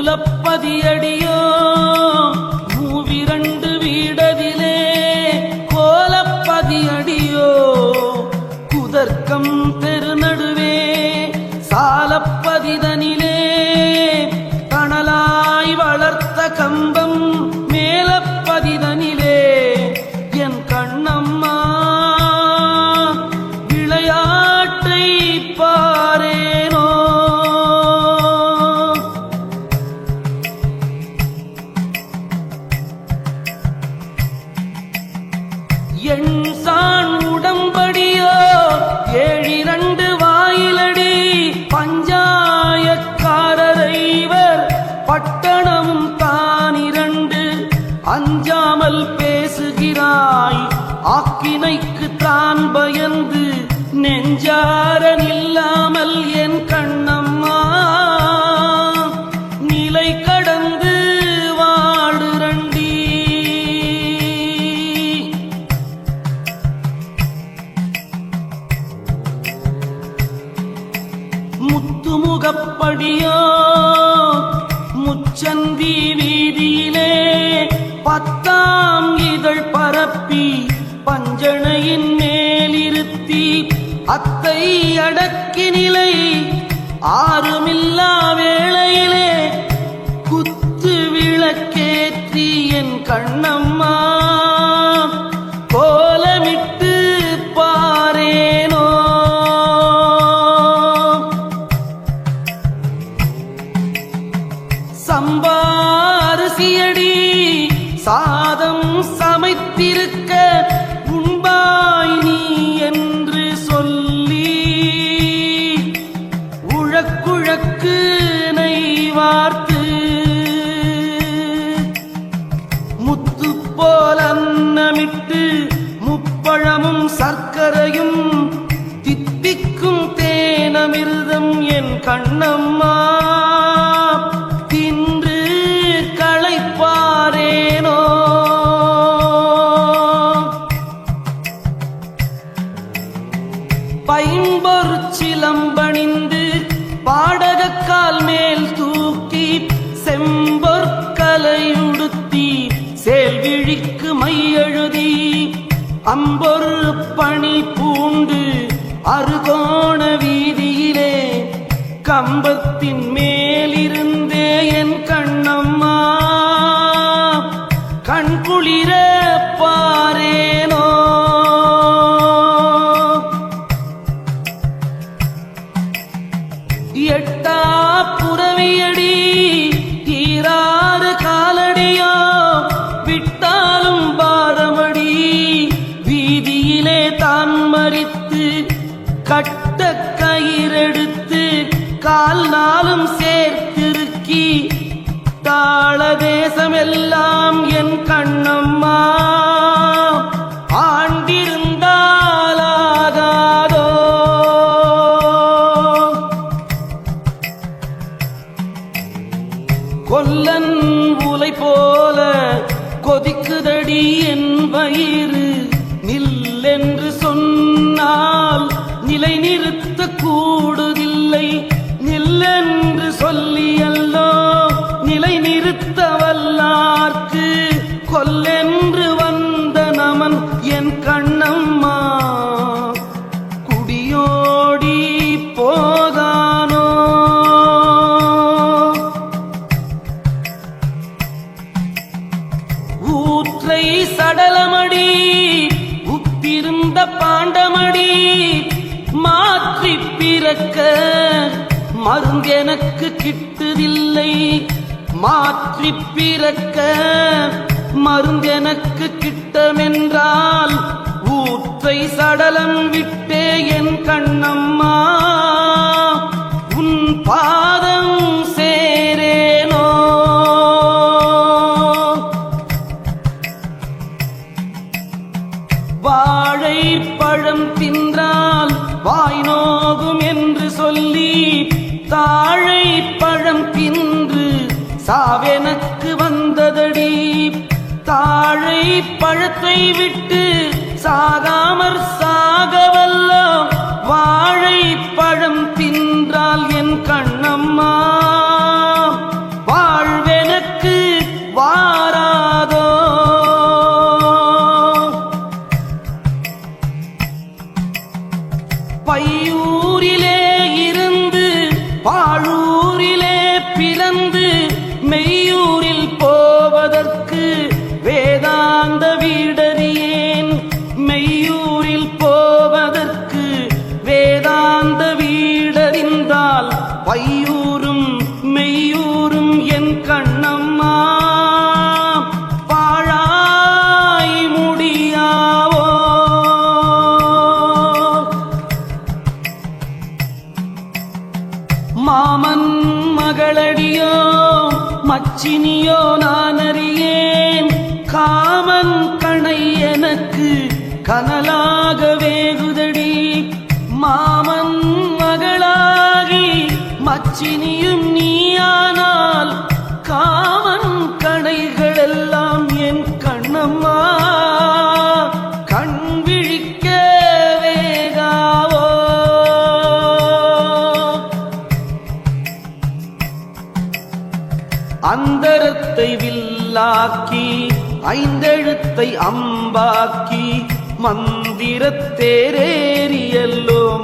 மூலப்பதியடியோ மூவிரண்டு வீடதிலே கோலப்பதியடியோ குதர்க்கம் தெருநடுவே சாலப்பதிதனிலே தணலாய் வளர்த்த கம்பம் மேலப்பதிதனிலே என் கண்ணம்மா விளையாட்டை பாரேனோ. என் சான் உடம்படியோ ஏழிரண்டு வாயிலடி பஞ்சாயக்காரரைவர் பட்டணமும் தானிரண்டு அஞ்சாமல் பேசுகிறாய் ஆக்கினைக்கு தான் பயந்து நெஞ்சார நில்லாமல் என் கண்ணம்மா நிலை கடந்து வாடுரண்டி. முத்துமுகப்படியோ முச்சந்தி வீதியிலே பத்தாம் இதழ் பரப்பி பஞ்சணையின் மேலிருத்தி அத்தை அடக்கி நிலை ஆறுமில்லா வேளையிலே குத்து விளக்கேற்றி என் கண்ணம்மா கோலமிட்டு பாரேனோ. சம்பாரிசியடி சாதம் சமைத்திருக்க உண்பாய் நீ என்று சொல்லி உழக்குழக்கு நெய் வார்த்து முத்து போல் அன்னமிட்டு முப்பழமும் சர்க்கரையும் தித்திக்கும் தேனமிர்தம் என் கண்ணம்மா தின்று களைப்பாரேனோ. பைம்பொரு சிலம்பணிந்து பாடகக்கால் மேல் தூக்கி செம்பொற்கலையுடுத்தி சேல்விழிக்கு மையெழுதி அம்பொரு பணி பூண்டு அருகோண வீதியிலே கம்பத்தின் மேலிருந்தே என் கண்ணம்மா கண்குளிர பாரேனோ. எட்டா புறவியடி தீராறு காலடியோ விட்டாலும் பாரமடி வீதியிலே தான் மறித்து கட்ட கயிறெடுத்து கால் நாளும் சேர்த்திருக்கி தாள தேசமெல்லாம் என் கண்ணம்மா ஆண்டிருந்தாலாகாதோ. கொல்லன் உலை போல கொதிக்குதடி என் வயிறு நில்லென்று சொன்னால் நிலை நிறுத்த கூடுதில்லை நில்லென்று சொல்லியல்லோ நிலை நிறுத்த வல்லார்க்கு கொல்லென்று வந்த நமன் என் கண்ணம்மா குடியோடி போகானோ. ஊற்றை சடலமடி உப்பிருந்த பாண்டமடி மாற்றி பிறக்க மருந்தெனக்கு கிட்டுதில்லை மாற்றி பிறக்க மருந்தெனக்கு கிட்டமென்றால் ஊற்றை சடலம் விட்டே என் கண்ணம்மா உன் பாதம் சேரேனோ. வாழை பழம் தின்றால் வாய் நோகும் என்று சொல்லி தாழை பழம் தின்று சாவெனக்கு வந்ததடி தாழை பழத்தை விட்டு சாகாமற் சாகவல்லோ வாழைப்பழம் தின்றால் என் கண்ணம்மா வாழ்வெனக்கு வாராதோ. பையூரிலே இருந்து பாழூரிலே பிறந்து மெய்யூரில் போவதற்கு வேதாந்த வீடறியேன். மெய்யூரில் போவதற்கு வேதாந்த வீடறிந்தால் பையூரும் மெய்யூரும் என் கண்ணம்மா பாழாய் முடியாவோ. மாமன் மகளடியோ மச்சினியோ நான் அறியேன். காமன் கணை எனக்கு கனலாக வேகுதடி. மாமன் மகளாகி மச்சினியும் நீயானால் காமன் கணைகளெல்லாம் என் கண்ணம்மா கண் விழிக்க வேகாவோ. அந்தரத்தை வில்லாக்கி ஐந்தெழுத்தை அம்பாக்கி மந்திரத்தேரேறியல்லோ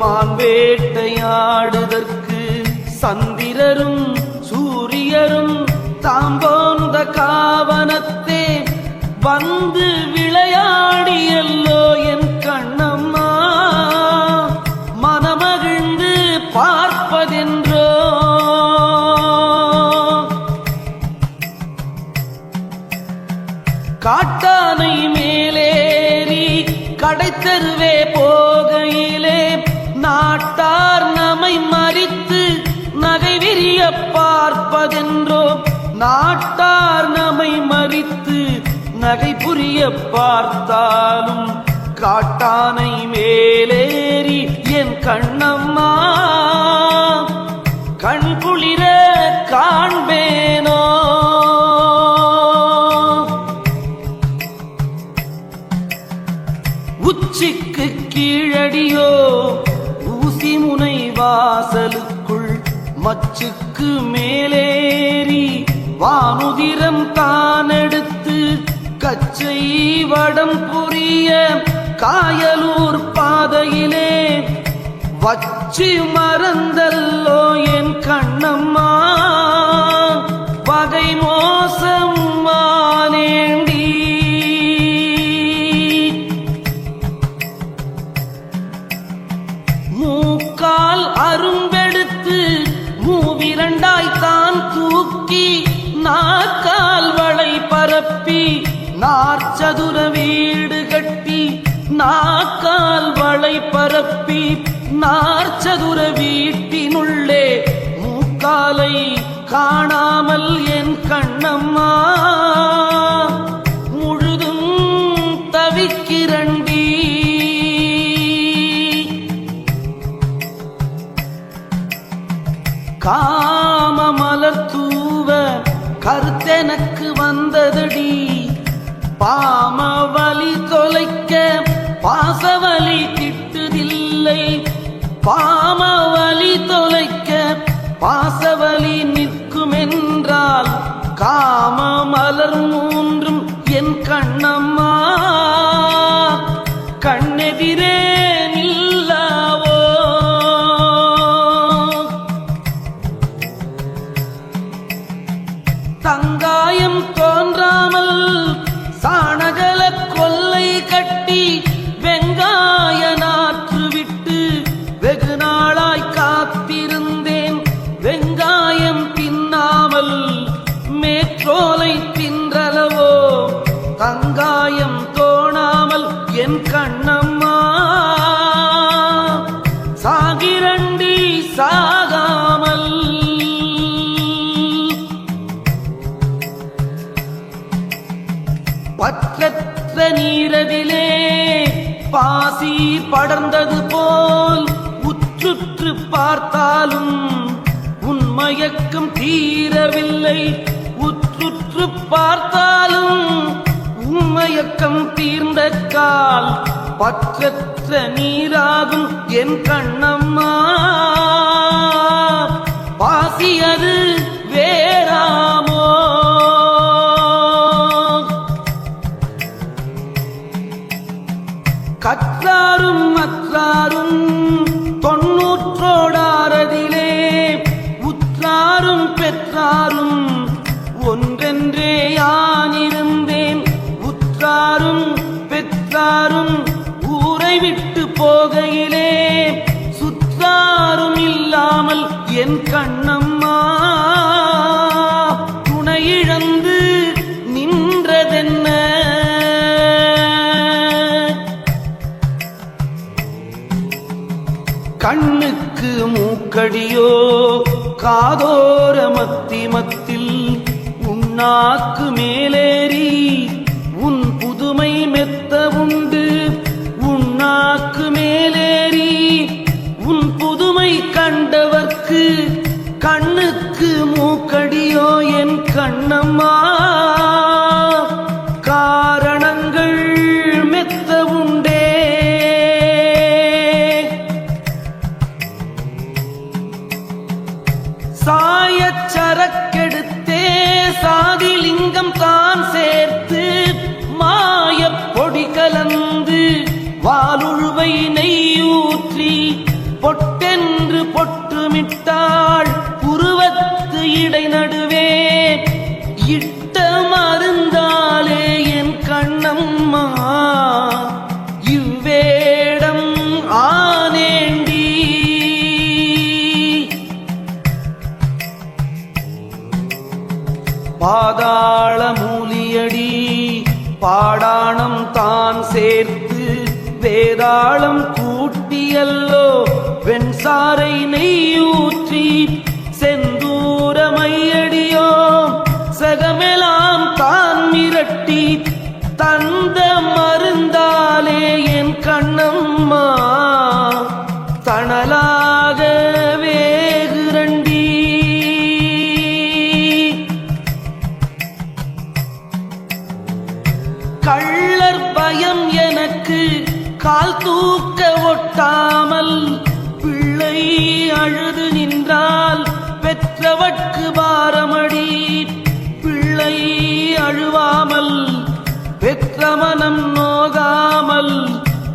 மான் வேட்டையாடுதற்கு சந்திரரும் சூரியரும் தாம்போந்த காவனத்தே வந்து விளையாடியல்லோ என் கண்ணம்மா மனமகிழ்ந்து பார்ப்பதென்றோ. காட்டானை மேலேறி கடைத்தருவே போகையிலே நாட்டார் நம்மை மறித்து நகை விரிய பார்ப்பதென்றோ. நாட்டார் நம்மை மறித்து நகை புரிய பார்த்தாலும் காட்டானை மேலேறி என் கண்ணம்மா கண் குளிர காண்பேனோ. உச்சிக்கு கீழடியோ ஊசி முனை வாசலுக்குள் மச்சுக்கு மேலேறி வானுதிரம் தானெடுத்து கச்சை வடம் புரிய காயலூர் பாதையிலே வச்சு மறந்தல்லோ என் கண்ணம்மா வகை மோசம் மானேண்டி. மூக்கால் அரும்பெடுத்து மூவிரண்டாய் தான் தூக்கி நாக்கால் வளை பரப்பி நாற்சதுர வீடு கட்டி நாக்கால் வளை பரப்பி நாற்சதுர வீட்டினுள்ளே மூக்காலை காணாமல் என் கண்ணம்மா முழுதும் தவிக்கிறண்டி. காம மலர் தூவ கருத்தெனக்கு வந்ததடி. பாம வலி தொலைக்க பாசவலி கிட்டுதில்லை. பாம வலி தொலைக்க பாசவலி நிற்குமென்றால் காம மலர் மூன்றும் என் கண்ணம்மா கண்ணெதிரே நில்லாவோ. தங்காயம் தோன்றாமல் சாணகல கொல்லை கட்டி வெங்காய நாற்று விட்டு வெகு நாளாய் காத்திருந்தேன். வெங்காயம் தின்னாமல் மேற்றோலை தின்றளவோ தங்காயம் தோணாமல் என் கண்ணம்மா சாகிரண்டி சாகாமல். பற்றற்ற நீரதிலே பாசி படர்ந்தது போல் உற்றுற்று பார்த்தாலும் உன்மயக்கம் தீரவில்லை. உற்றுற்று பார்த்தாலும் உன்மயக்கம் தீர்ந்த கால் பற்றற்ற நீராகும் என் கண்ணம்மா. பாசியது வேறாமோ கற்றாரும் மற்றாரும் தொன்னூற்றோடாரதிலே உற்றாரும் பெற்றாரும் ஒன்றென்றே யானிருந்தேன். உற்றாரும் பெற்றாரும் ஊரை விட்டு போகையிலே சுற்றாரும் இல்லாமல் என் கண்ணம்மா துணையிழந்து நின்றதென்ன. கண்ணுக்கு மூக்கடியோ காதோர மத்திமத்தில் உன்னாக்கு மேலேறி உன் புதுமை மெத்த உண்டு. உன்னாக்கு மேலேறி உன் புதுமை கண்டவர்க்கு கண்ணுக்கு மூக்கடியோ என் கண்ணம்மா. காரணங்கள் மெத்த உண்டே சாயச் சரக்கெடுத்தே சாதிலிங்கம் தான் சேர்த்து மாயப் பொடி கலந்து வாலுழுவை நெய்யூற்றி பொட்டென்று பொட்டுமிட்டாள் புருவத்து இடை நடுவே. இட்ட மருந்தாலே என் கண்ணம்மா இவ்வேடம் ஆனேண்டி. பாதாள மூலியடி பாடாணம் தான் சேர்த்து வேதாளம் கூட்டியல்லோ வெண்சாரை நெய்யூற்றி செந்தூரமையடியோ சகமெலாம் தான் மிரட்டி தந்த மருந்தாலே என் கண்ணம்மா தணலாக வேகுரண்டி. கள்ளர் பயம் எனக்கு கால் தூக்க ஒட்டாமல் பிள்ளை அழுது நின்றால் பெற்றவட்கு பாரமடி. பிள்ளை அழுவாமல் பெற்ற மனம் நோகாமல்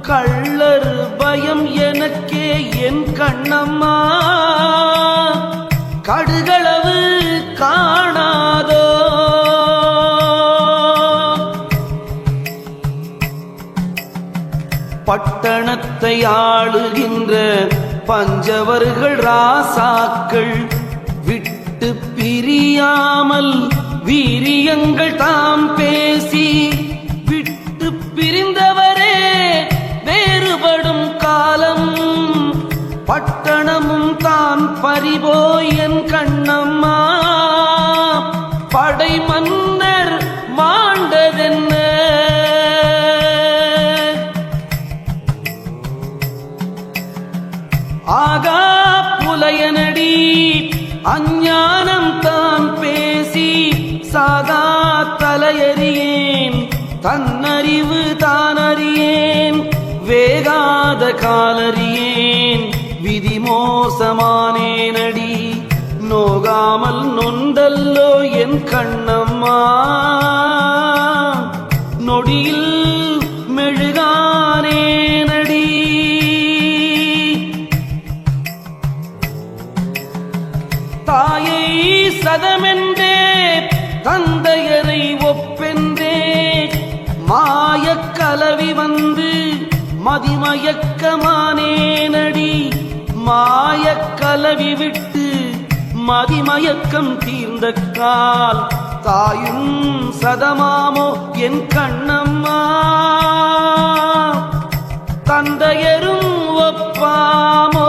கள்ளர் பயம் எனக்கே என் கண்ணம்மா கடுகளவு காணாதோ. பட்டணத்தை ஆளுகின்ற பஞ்சவர்கள் ராசாக்கள் விட்டு பிரியாமல் வீரியங்கள் தாம் பேசி விட்டு பிரிந்தவரே வேறுபடும் காலம் பட்டணமும் தான் பறிபோய் என் கண்ணம்மா படை மன்னர் மாண்டதென்ன. ஆகா புலையனடி அஞ்ஞானம் தான் பேசி சாதா தலையறியேன் தன்னறிவு தான் அறியேன் வேகாத காலறியேன் விதி மோசமானேனடி நோகாமல் நொந்தல்லோ என் கண்ணம்மா நொடியில் மெழுகானேனடி. தாயை சதமென்றே தந்தையரை ஒப்பென்றே மாயக் கலவி வந்து மதிமயக்கமானேனடி. மாயக் கலவி விட்டு மதிமயக்கம் தீர்ந்த கால் தாயும் சதமாமோ என் கண்ணம்மா தந்தையரும் ஒப்பாமோ.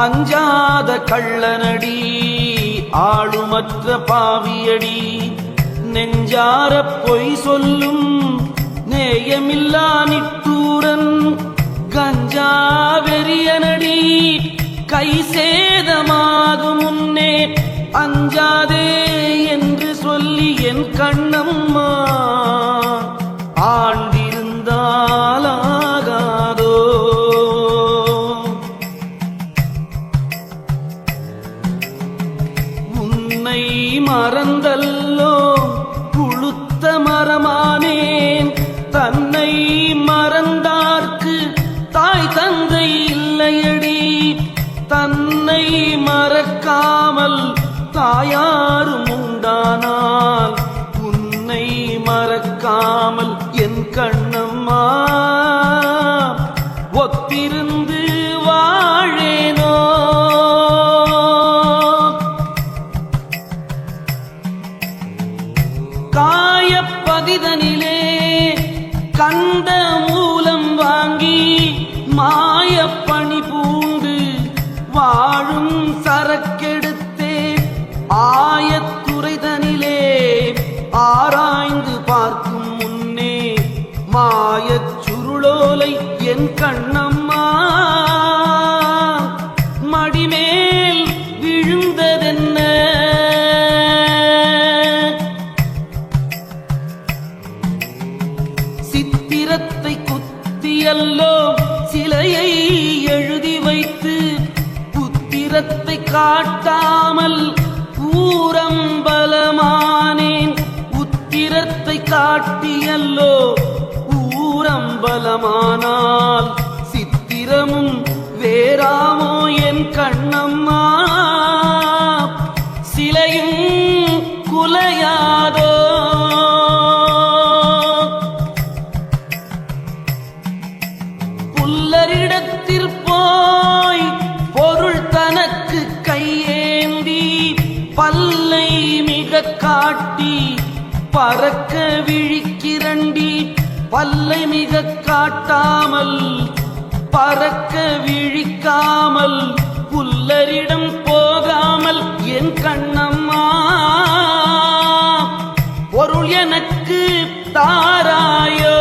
அஞ்சாத கள்ளனடி ஆளுமற்ற பாவியடி நெஞ்சாரப் பொய் சொல்லும் நேயமில்லா நிட்டூரன் கஞ்சா வெறியனடி கை சேதமாகும் முன்னே அஞ்சாதே என்று சொல்லி என் கண்ணம்மா ஆண்டிருந்தாலாகாதோ? உன்னை மறந்தல்லோ புழுத்த மரமானேன், தன்னை மறந்தார்க்கு தாய் தந்தை இல்லையடி. தன்னை மறக்காமல் தாயாரும் உண்டானால் உன்னை மறக்காமல் என் கண்ணம்மா ஒத்திருந்து வாழேனோ? காயப்பதிதனிலே கண்ட மூலம் வாங்கி மாயப்பணி பூண்டு வாழும் சரக்கெடுத்தே ஆயத்துறைதனிலே ஆராய்ந்து பார்க்கும் முன்னே மாயச் சுருளோலை என் கண்ணம்மா மடிமேல் விழுந்ததென்ன? சித்திரத்தை குத்தியல்லோ சிலையை எழுதி வைத்து புத்திரத்தை காட்டாமல் ஊரம்பலமானேன். உத்திரத்தை காட்டியல்லோ ஊரம்பலமானால் சித்திரமும் வேறாமோ என் கண்ணம்மா? சிலையும் குலையாதோ? புல்லரிடத்திற்போய் பொருள் தனக்கு கையேந்தி பல்லை மிக காட்டி பறக்க விழிக்கிறண்டி. பல்லை மிக காட்டாமல் பறக்க விழிக்காமல் புல்லரிடம் போகாமல் என் கண்ணம்மா பொருள் எனக்கு தாராயோ?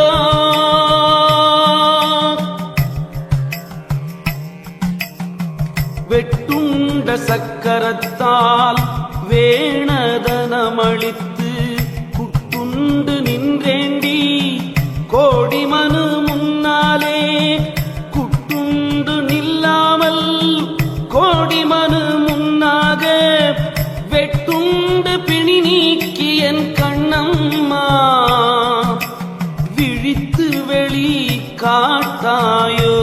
வெட்டுண்ட சக்கரத்தால் வேணதனமளித்து குட்டுண்டு நின்றேண்டி. கோடி மனு முன்னாலே குட்டுண்டு நில்லாமல் கோடி மனு முன்னாக வெட்டுண்டு பிணி நீக்கி என் கண்ணம்மா விழித்து வெளி காட்டாயோ?